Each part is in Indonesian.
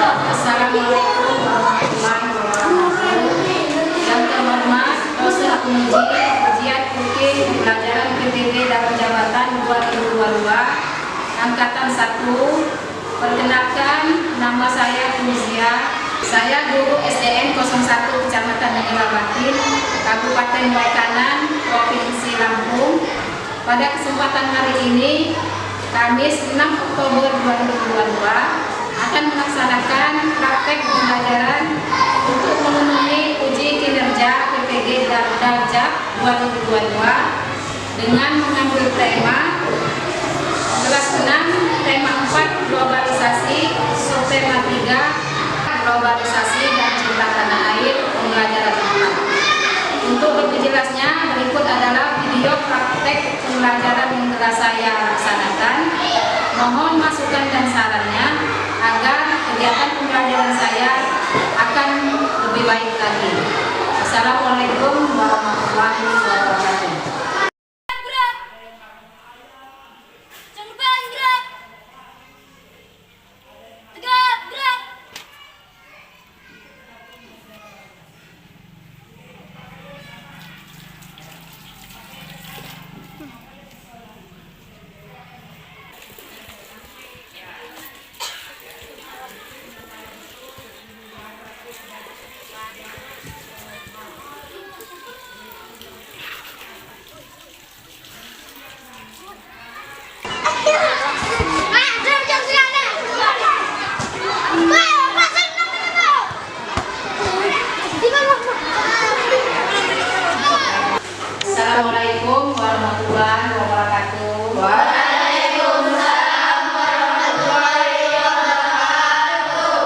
Assalamualaikum warahmatullahi wabarakatuh. Yang terhormat Dosen Ujian Ukin Pelajaran PTG dalam Jabatan 2022 Angkatan 1. Perkenalkan, nama saya Fuzia. Saya guru SDN 01 Kecamatan Negarabatin, Kabupaten Baikanan, Provinsi Lampung. Pada kesempatan hari ini, Kamis 6 Oktober 2022, akan melaksanakan praktek pembelajaran untuk memenuhi uji kinerja PPG Darjah 2022 dengan mengambil tema kelas 6, tema 4 globalisasi, subtema 3 globalisasi dan cinta tanah air, pembelajaran 4. Untuk lebih jelasnya, berikut adalah video praktek pembelajaran yang telah saya laksanakan. Mohon masukan dan sarannya agar kegiatan pembelajaran saya akan lebih baik lagi. Assalamualaikum warahmatullahi wabarakatuh. Assalamualaikum warahmatullahi wabarakatuh. Waalaikumsalam warahmatullahi wabarakatuh.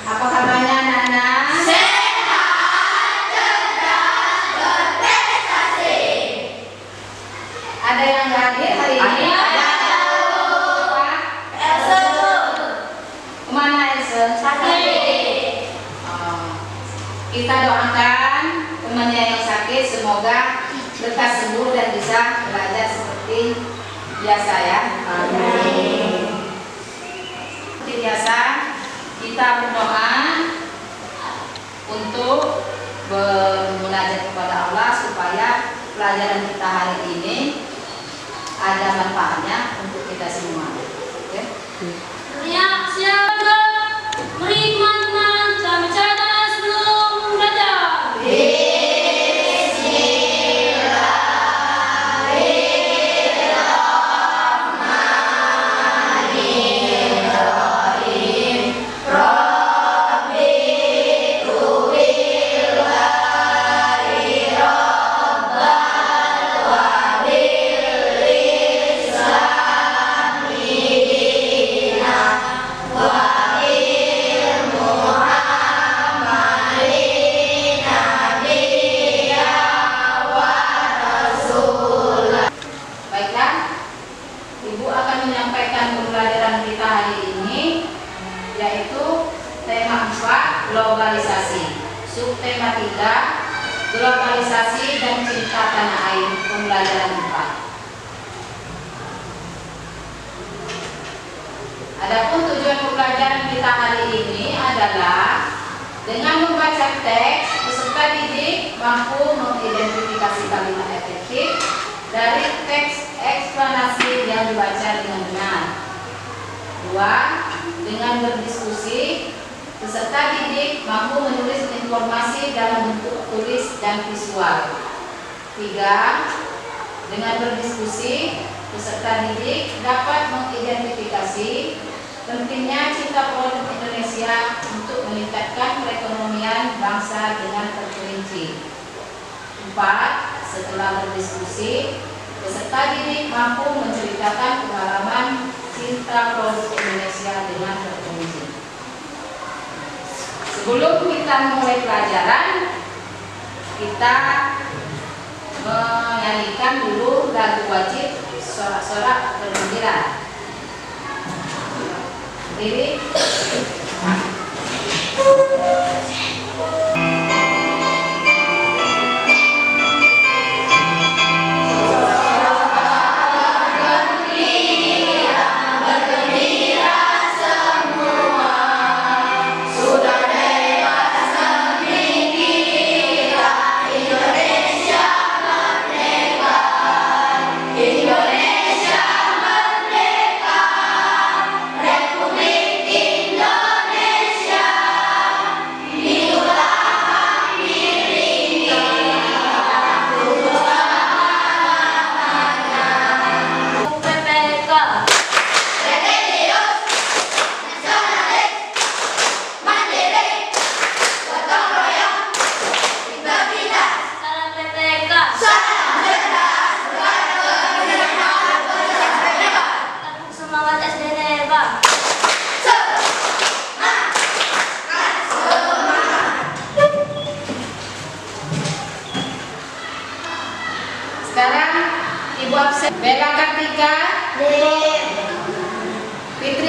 Apa kabarnya anak-anak? Sehat, cerdas, berprestasi. Ada yang nggak hadir hari ini? Ada. Else. Kemana Else? Sakit. Kita doakan temannya yang sakit semoga lekas sembuh dan bisa belajar seperti biasa ya. Amin. Seperti biasa kita berdoa untuk bermunajat kepada Allah supaya pelajaran kita hari ini ada manfaatnya untuk kita semua. Oke? Siapa? Mari teman-teman kita baca sebelum belajar. Baiklah, Ibu akan menyampaikan pembelajaran kita hari ini, yaitu tema 4 globalisasi, subtema 3 globalisasi dan cinta tanah air, pembelajaran 4. Adapun tujuan pembelajaran kita hari ini adalah dengan membaca teks, peserta didik mampu mengidentifikasi kalimat efektif dari teks eksplanasi yang dibaca dengan benar. 2. Dengan berdiskusi, peserta didik mampu menulis informasi dalam bentuk tulis dan visual. 3. Dengan berdiskusi, peserta didik dapat mengidentifikasi pentingnya cinta produk Indonesia untuk meningkatkan perekonomian bangsa dengan terperinci. 4. Setelah berdiskusi, peserta didik mampu menceritakan pengalaman cinta produk Indonesia dengan terperinci. Sebelum kita mulai pelajaran, kita menyanyikan dulu lagu wajib sorak-sorak bergembira. Lirik. Bergembira semua.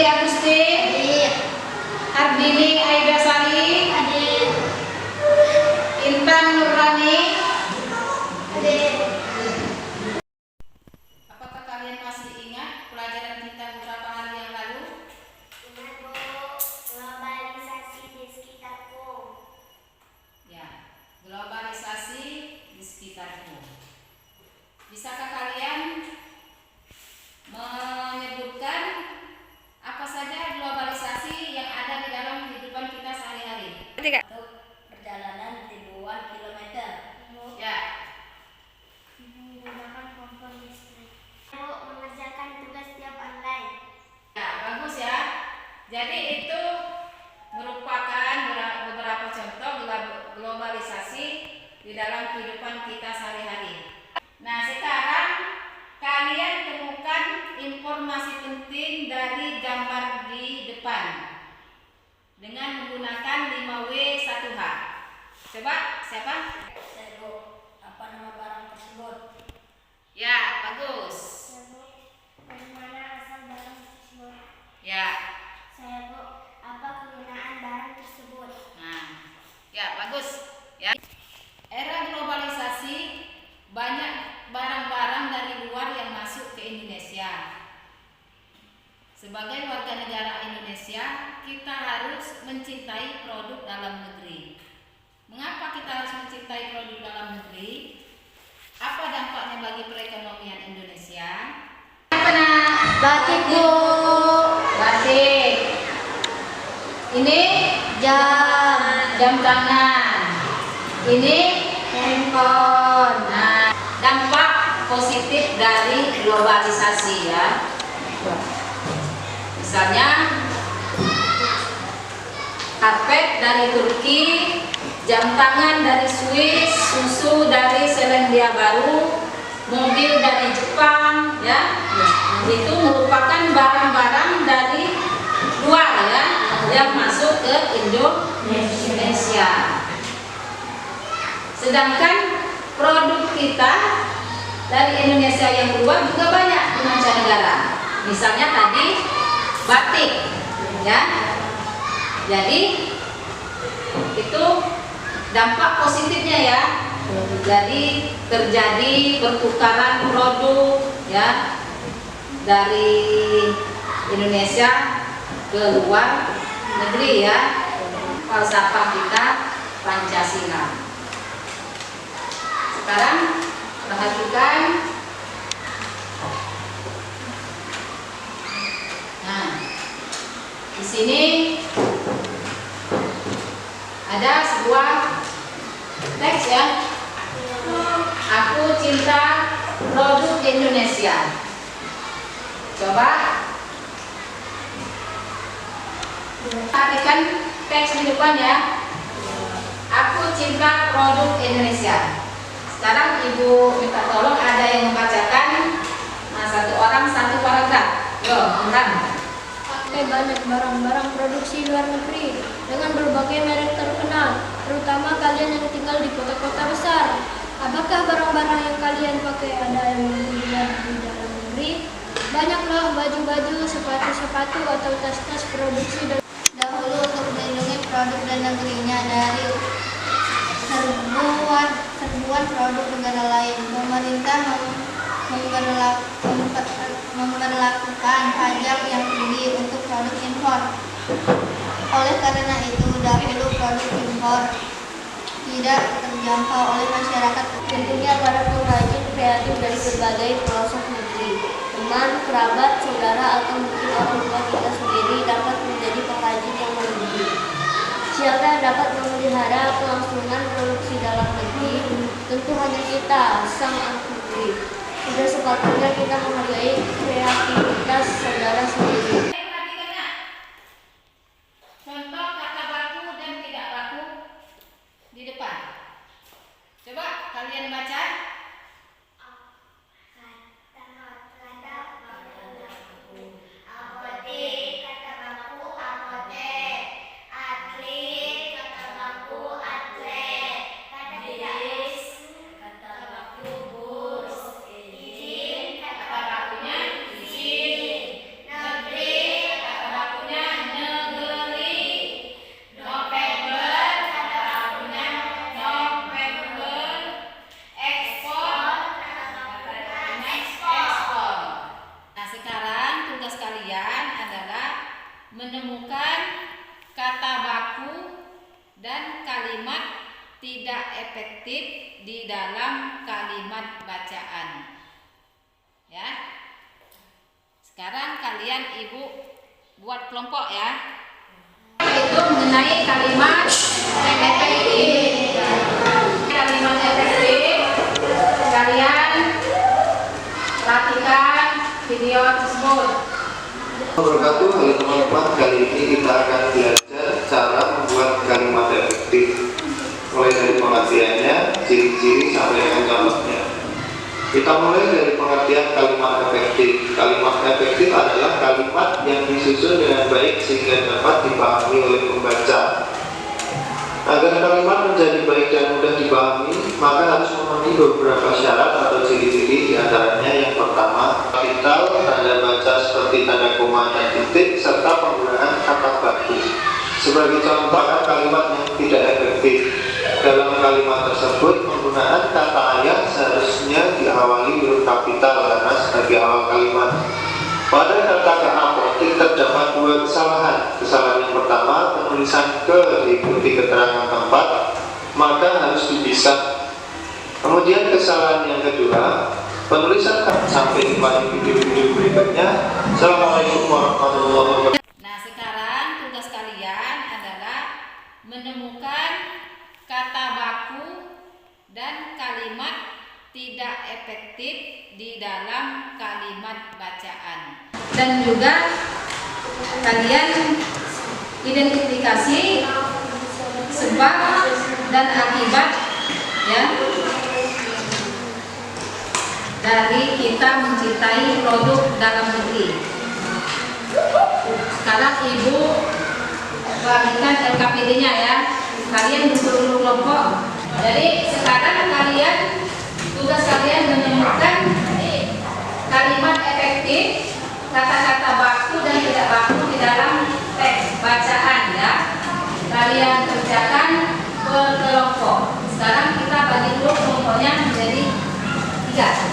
Putri Agustin, Ardini Aida Sari, Intan Nurani. Apakah kalian masih ingat pelajaran kita beberapa hari yang lalu? Ingat Bu, globalisasi di sekitarku. Ya, globalisasi di sekitarku. Bisakah kalian menyebutkan apa saja globalisasi yang ada di dalam kehidupan kita sehari-hari? Untuk perjalanan ribuan kilometer. Ya, Menggunakan kompor listrik. Mengerjakan tugas tiap online. ya bagus ya. Jadi itu merupakan beberapa contoh globalisasi di dalam kehidupan kita sehari-hari. Nah, sekarang kalian temukan informasi penting dari gambar di depan dengan menggunakan 5W1H. Coba siapa? Saya Bu, apa nama barang tersebut? Ya, bagus. Dari mana asal barang tersebut? Ya. Saya Bu, apa kegunaan barang tersebut? Nah, ya bagus. Ya. Era globalisasi, banyak barang-barang dari luar yang masuk ke Indonesia. Sebagai warga negara Indonesia, kita harus mencintai produk dalam negeri. Mengapa kita harus mencintai produk dalam negeri? Apa dampaknya bagi perekonomian Indonesia? Apa nak? Batik Bu. Batik. Ini jam tangan. Ini handphone. Nah, dampak positif dari globalisasi ya. Misalnya karpet dari Turki, jam tangan dari Swiss, susu dari Selandia Baru, mobil dari Jepang ya. Itu merupakan barang-barang dari luar ya yang masuk ke Indonesia. Sedangkan produk kita dari Indonesia yang keluar juga banyak di mancanegara. Misalnya tadi batik, ya. Jadi itu dampak positifnya ya. Jadi terjadi pertukaran produk ya dari Indonesia ke luar negeri ya. Falsafah kita Pancasila. Sekarang perhatikan. Nah, di sini ada sebuah teks ya. Aku cinta produk Indonesia. Coba perhatikan teks di depan ya. Aku cinta produk Indonesia. Sekarang Ibu minta tolong ada yang membacakan. Nah, satu orang satu paragraf. Yo, Imran. Pakai banyak barang-barang produksi luar negeri dengan berbagai merek terkenal, terutama kalian yang tinggal di kota-kota besar. Apakah barang-barang yang kalian pakai ada yang dibuat di dalam negeri? Banyaklah baju-baju, sepatu-sepatu atau tas-tas produksi Dahulu untuk melindungi produk dan negerinya dari serbuan produk negara lain, pemerintah memberlakukan pajak yang tinggi untuk produk impor. Oleh karena itu, dahulu produk impor tidak terjangkau oleh masyarakat. tentunya para pengrajin kreatif dari berbagai pelosok negeri. Teman, kerabat, saudara, atau mungkin orang tua kita sendiri dapat menjadi pengrajin yang mandiri. Siapa yang dapat memelihara kelangsungan produksi dalam negeri? Tentu hanya kita, sang anak negeri. Sudah sepatutnya kita menghargai kreativitas saudara sendiri. Perhatikan contoh kata baku dan tidak baku di depan. Coba kalian baca. Apotek, kata baku apotek. Atlet, kata baku atlet. Kata tidak bus, kata baku bus. Izin, kata bakunya izin. Negeri, menemukan kata baku dan kalimat tidak efektif di dalam kalimat bacaan. Ya. Sekarang kalian Ibu buat kelompok ya. Itu mengenai kalimat efektif. Kalimat efektif. Kalian perhatikan video tersebut. Wabarakatuh, halo teman-teman. Kali ini kita akan belajar cara membuat kalimat efektif, mulai dari pengertiannya, ciri-ciri sampai dengan contohnya. Kita mulai dari pengertian kalimat efektif. Kalimat efektif adalah kalimat yang disusun dengan baik sehingga dapat dipahami oleh pembaca. Agar kalimat menjadi baik dan mudah dipahami, maka harus memenuhi beberapa syarat atau ciri-ciri. Di antaranya yang pertama, kapital, tanda baca seperti tanda koma dan titik, serta penggunaan kata baku. Sebagai contoh kalimat yang tidak efektif, dalam kalimat tersebut penggunaan kata ayat seharusnya diawali huruf kapital karena sebagai awal kalimat. Pada kata apotik terdapat dua kesalahan. Kesalahan yang pertama, penulisan ke diikuti keterangan tempat, maka harus dipisah. Kemudian kesalahan yang kedua, penulisan sampai jumpa di video-video berikutnya. Assalamualaikum warahmatullahi wabarakatuh. Nah, sekarang tugas kalian adalah menemukan kata baku dan kalimat tidak efektif di dalam kalimat bacaan. Dan juga kalian identifikasi sebab dan akibat ya dari kita mencintai produk dalam negeri. Sekarang Ibu bagikan LKPD-nya ya. Kalian disuruh kelompok. Jadi sekarang tugas kalian menemukan kalimat efektif, kata-kata baku dan tidak baku di dalam teks bacaan ya. Kalian kerjakan per kelompok. Sekarang kita bagi dulu kelompoknya menjadi 3.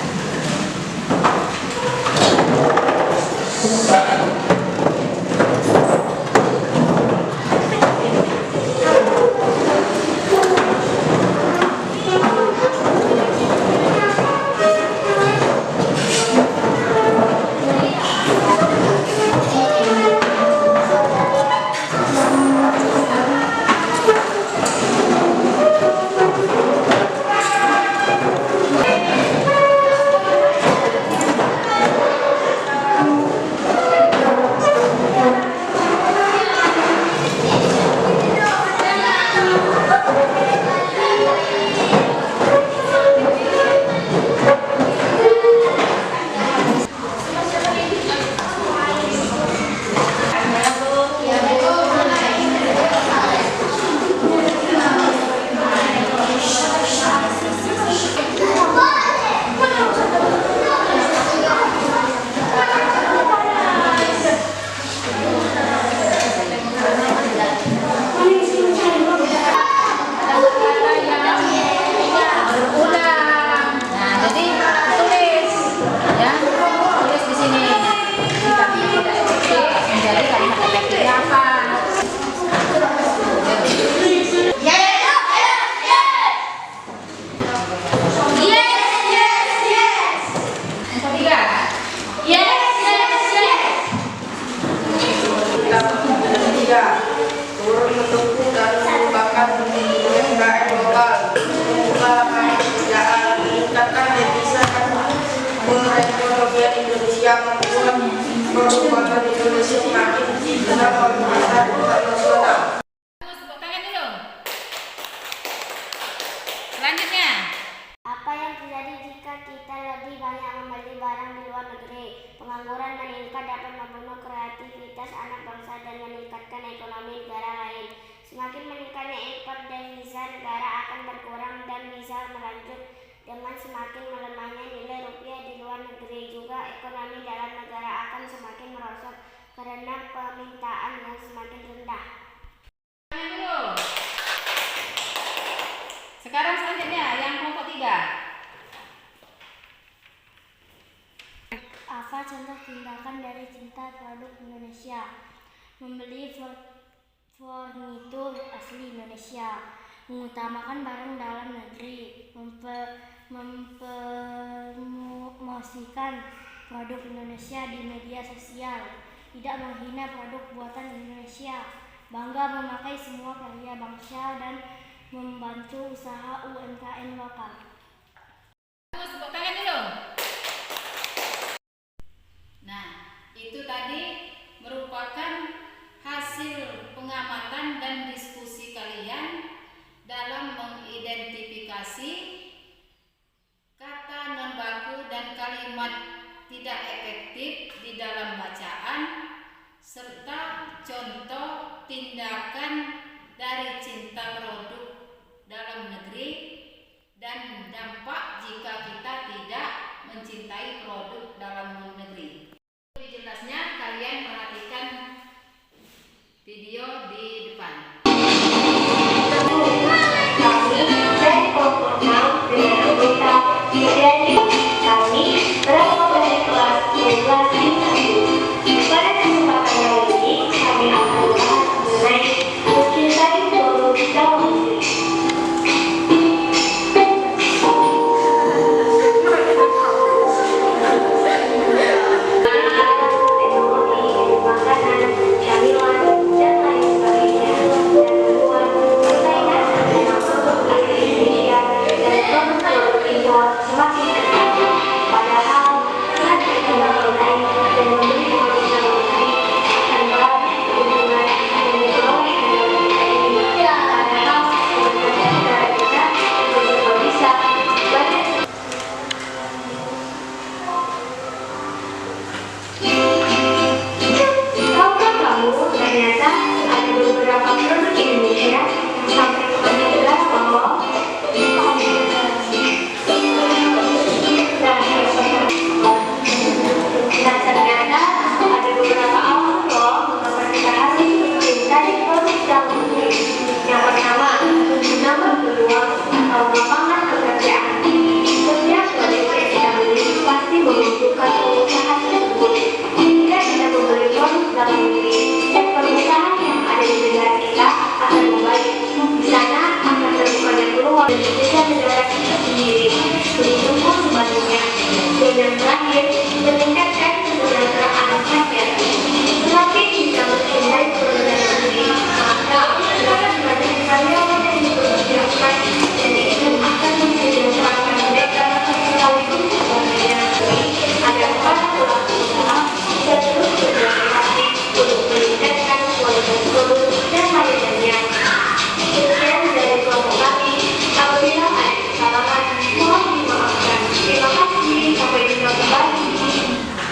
Turun menunggu dan mengembangkan UMKM lokal, membuka lapangan pekerjaan, meningkatkan devisa perekonomian Indonesia, membuat pertumbuhan Indonesia semakin dikenal oleh pasar internasional. Tepuk tangan dulu. Selanjutnya, Apa yang terjadi jika kita lebih banyak membeli barang di luar negeri? Pengangguran meningkat dapat membunuh kreativitas anak bangsa dan meningkatkan ekonomi negara lain. Semakin meningkatnya impor devisa negara akan berkurang dan bisa melanjut dengan semakin melemahnya nilai rupiah di luar negeri. Juga ekonomi dalam negara akan semakin merosot karena permintaan yang semakin rendah. tangan dulu. Sekarang selanjutnya yang kelompok 3. Apa contoh tindakan dari cinta produk Indonesia? membeli furnitur asli Indonesia, mengutamakan barang dalam negeri, mempromosikan produk Indonesia di media sosial, tidak menghina produk buatan Indonesia, bangga memakai semua karya bangsa dan membantu usaha UMKM lokal. Tepuk tangan dulu. Nah, itu tadi merupakan hasil pengamatan dan diskusi kalian dalam mengidentifikasi kata non baku dan kalimat tidak efektif di dalam bacaan serta contoh tindakan dari cinta produk dalam negeri dan dampak jika kita tidak mencintai produk dalam negeri. Lebih jelasnya kalian perhatikan video di depan. Kami dari kelompok 6 dengan anggota Diani. Kami berasal dari kelas 12 Pada kesempatan kali ini kami akan membahas mengenai mencintai produk dalam negeri.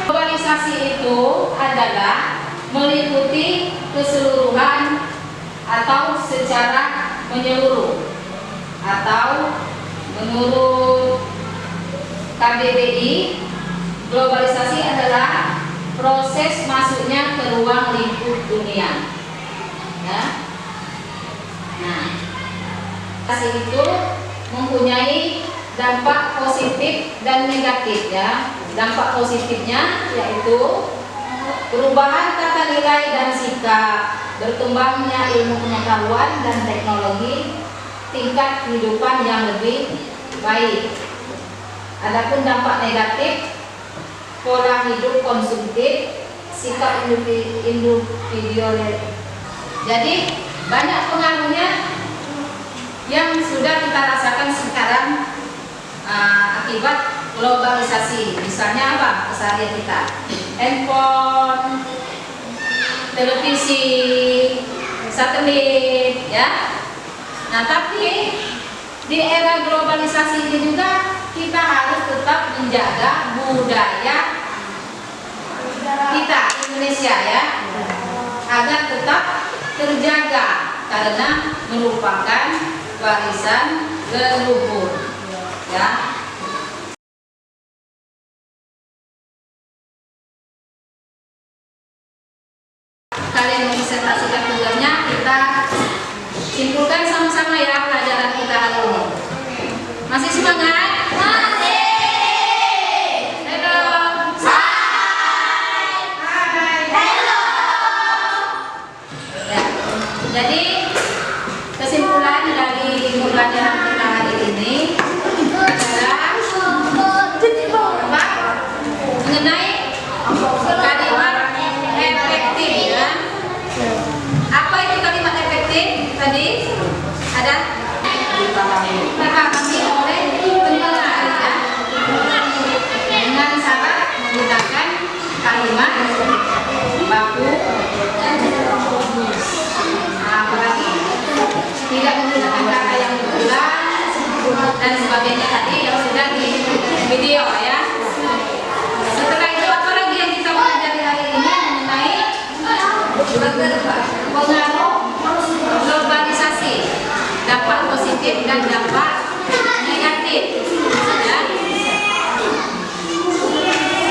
Globalisasi itu adalah meliputi keseluruhan atau secara menyeluruh, atau menurut KBBI, globalisasi adalah proses masuknya ke ruang lingkup dunia. Ya. Nah, globalisasi itu mempunyai dampak positif dan negatif, ya. Dampak positifnya yaitu perubahan tata nilai dan sikap, berkembangnya ilmu pengetahuan dan teknologi, tingkat kehidupan yang lebih baik. Adapun dampak negatif, pola hidup konsumtif, sikap individualis. Jadi banyak pengaruhnya yang sudah kita rasakan sekarang akibat globalisasi. Misalnya apa? Keseharian kita, handphone, televisi, satelit, ya. Nah, tapi di era globalisasi ini juga kita harus tetap menjaga budaya kita Indonesia, ya, agar tetap terjaga karena merupakan warisan leluhur, ya. Kalian menginterpretasikan tugasnya, kita simpulkan sama-sama ya pelajaran kita hari ini. Masih semangat? Masih. Hello. Hai. Hello. Jadi kesimpulan dari pembelajaran kita hari ini adalah mengenai kalimat efektif ya. Apa itu kalimat efektif? Tadi ada terpahami oleh pendengar ya. Dengan syarat menggunakan kalimat baku, apalagi tidak menggunakan kata yang berulang dan sebagainya tadi yang sudah di video ya. Setelah itu apa lagi yang kita pelajari hari ini mengenai pengaruh globalisasi, dampak positif dan dampak negatif ya.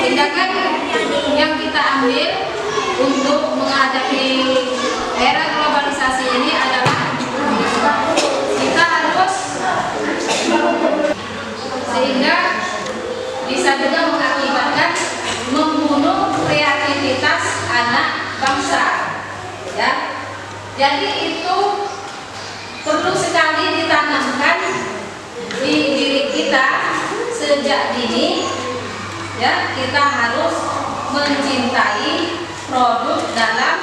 Tindakan yang kita ambil untuk menghadapi era globalisasi ini adalah kita harus sehingga bisa juga mengakibatkan membunuh kreativitas anak bangsa ya. Jadi itu perlu sekali ditanamkan di diri kita sejak dini ya. Kita harus mencintai produk dalam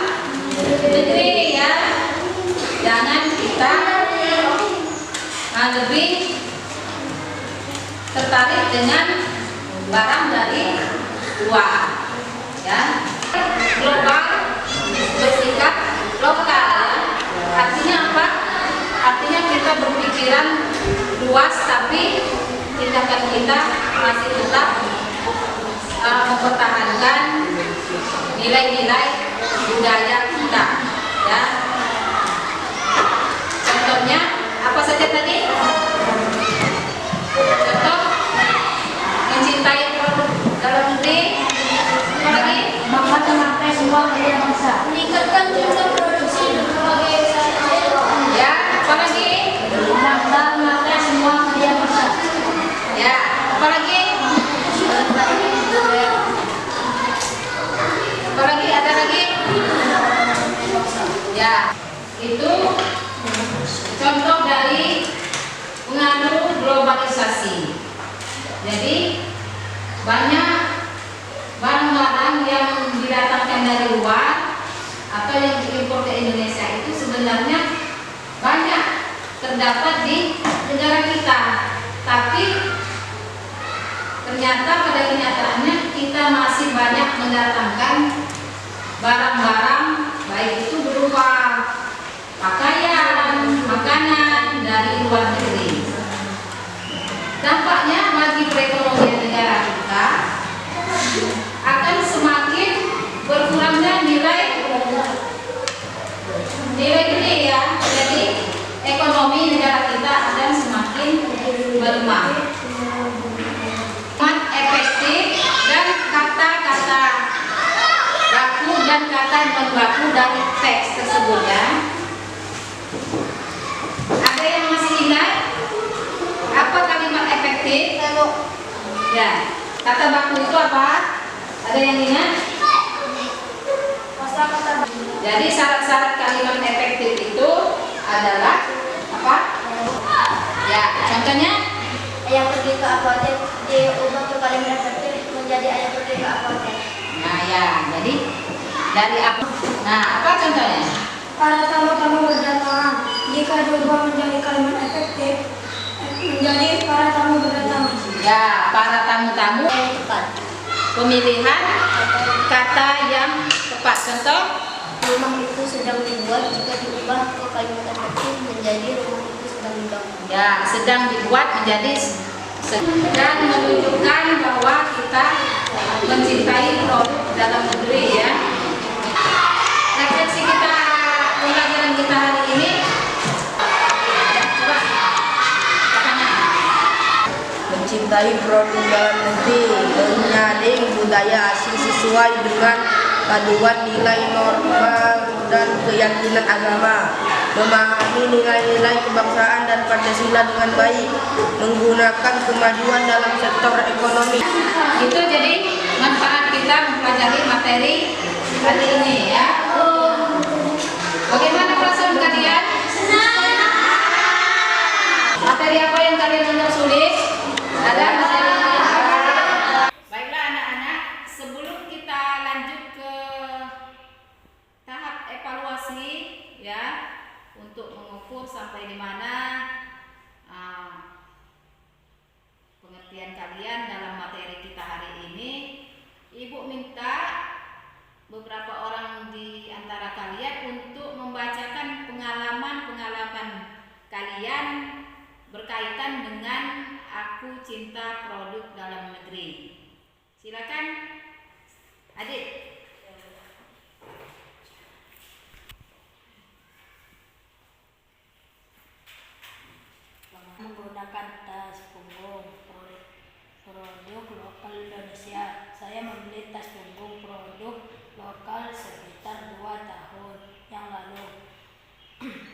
negeri ya. Jangan kita lebih tertarik dengan barang dari luar ya. Global bersikap lokal ya. Artinya apa? Artinya kita berpikiran luas tapi tindakan kita masih tetap mempertahankan nilai-nilai budaya kita ya. Contohnya apa saja tadi? Contoh mencintai produk dalam negeri, apa lagi? Memakai semua karya bangsa. Meningkatkan jumlah produksi berbagai usaha. Ya, apa lagi? Memakai semua karya bangsa. Ya, apa lagi? Apa lagi? Ada lagi? Ya, itu contoh dari pengaruh globalisasi. Jadi banyak barang-barang yang didatangkan dari luar atau yang diimpor ke Indonesia itu sebenarnya banyak terdapat di negara kita, tapi ternyata pada kenyataannya kita masih banyak mendatangkan barang-barang baik itu berupa pakaian, makanan dari luar negeri. Dampaknya bagi perekonomian negara kita akan semakin berkurangnya nilai ini ya. Jadi ekonomi negara kita akan semakin melemah. Efektif dan kata-kata baku dan kata non baku dari teks tersebut ya. Ada yang masih ingat apa kalimat efektif? Ya, kata baku itu apa? Ada yang ingat? Jadi syarat-syarat kalimat efektif itu adalah apa? Ya, contohnya Ayam pergi ke apotek diubah ke kalimat efektif menjadi ayam pergi ke apotek. nah ya, jadi dari apa? Nah, apa contohnya? Para tamu-tamu berdatangan. Jika diubah menjadi kalimat efektif, menjadi para tamu berdatangan. Ya, para tamu-tamu Yang tepat. pemilihan kata yang tepat. Contoh, Rumah itu sedang dibuat. Jika diubah ke kalimat efektif menjadi rumah itu sedang dibangun. ya sedang dibuat menjadi dan menunjukkan bahwa kita mencintai produk dalam negeri ya. Refleksi kita pembelajaran kita hari ini. Coba pertanyaan. Mencintai produk dalam negeri, menyaring budaya asing sesuai dengan paduan nilai norma dan keyakinan agama, memahami nilai-nilai kebangsaan dan Pancasila dengan baik, menggunakan kemajuan dalam sektor ekonomi. Itu jadi manfaat kita mempelajari materi hari ini ya. Bagaimana perasaan kalian? ya untuk mengukur sampai di mana pengertian kalian dalam materi kita hari ini. Ibu minta beberapa orang di antara kalian untuk membacakan pengalaman-pengalaman kalian berkaitan dengan Aku Cinta Produk Dalam Negeri. Silakan, adik. Menggunakan tas punggung produk lokal Indonesia. Saya membeli tas punggung produk lokal sekitar 2 tahun yang lalu.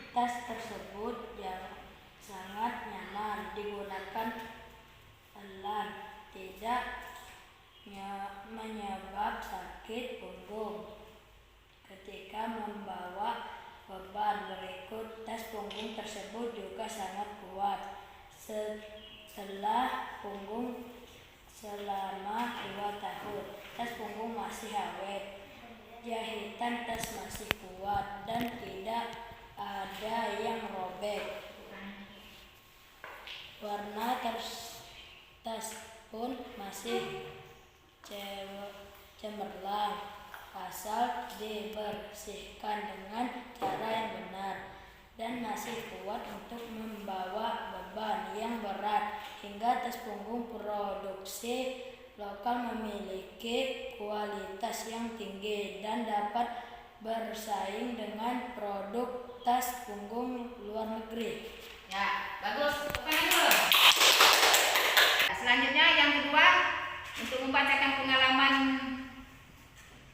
Tas tersebut yang sangat nyaman digunakan, pelan, tidak menyebab sakit punggung ketika membawa beban. Berikut, tas punggung tersebut juga sangat kuat setelah punggung selama 2 tahun. Tas punggung masih awet, jahitan tas masih kuat dan tidak ada yang robek. Warna tas pun masih cemerlang asal dibersihkan dengan cara yang benar, dan masih kuat untuk membawa beban yang berat. Hingga tas punggung produksi lokal memiliki kualitas yang tinggi dan dapat bersaing dengan produk tas punggung luar negeri. Ya, bagus. Selanjutnya yang kedua, untuk membacakan pengalaman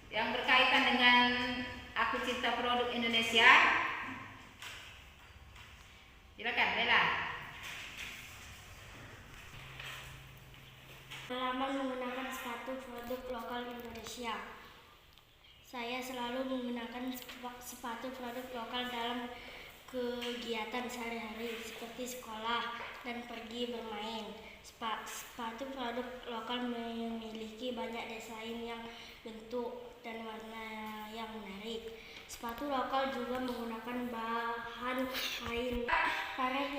yang berkaitan dengan Aku Cinta Produk Indonesia. Silakan, Bella. Pengalaman menggunakan sepatu produk lokal Indonesia. Saya selalu menggunakan sepatu produk lokal dalam kegiatan sehari-hari seperti sekolah dan pergi bermain. Sepatu produk lokal memiliki banyak desain yang bentuk dan warna yang menarik. Sepatu lokal juga menggunakan bahan kain karet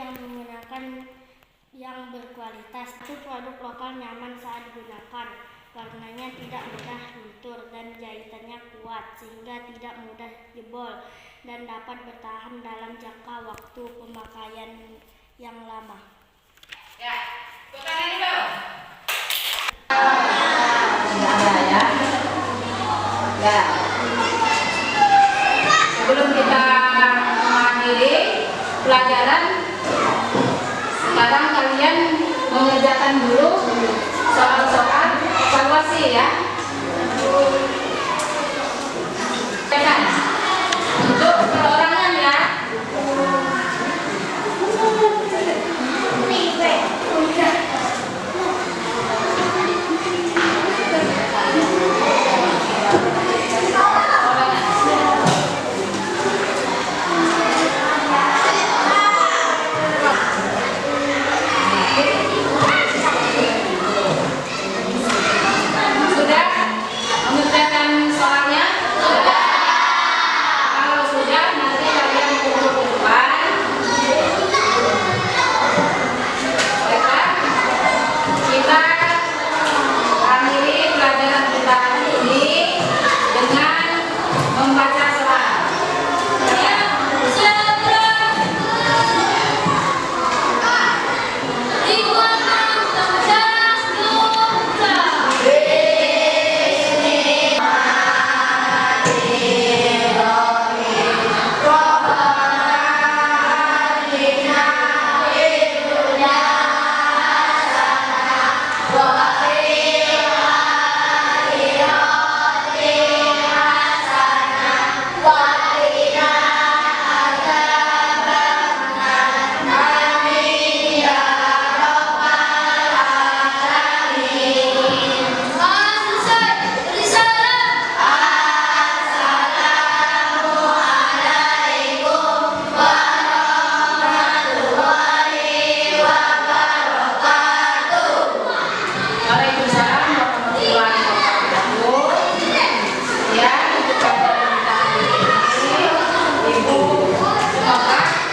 yang berkualitas. Sepatu produk lokal nyaman saat digunakan. Warnanya tidak mudah luntur dan jahitannya kuat sehingga tidak mudah jebol dan dapat bertahan dalam jangka waktu pemakaian yang lama. Ya, bukan dulu. Ya. Ya. Sebelum kita mengakhiri pelajaran, sekarang kalian mengerjakan dulu soal-soal evaluasi ya. Untuk perorangan ya. Sudah mengerjakan soalnya? Sudah. Coba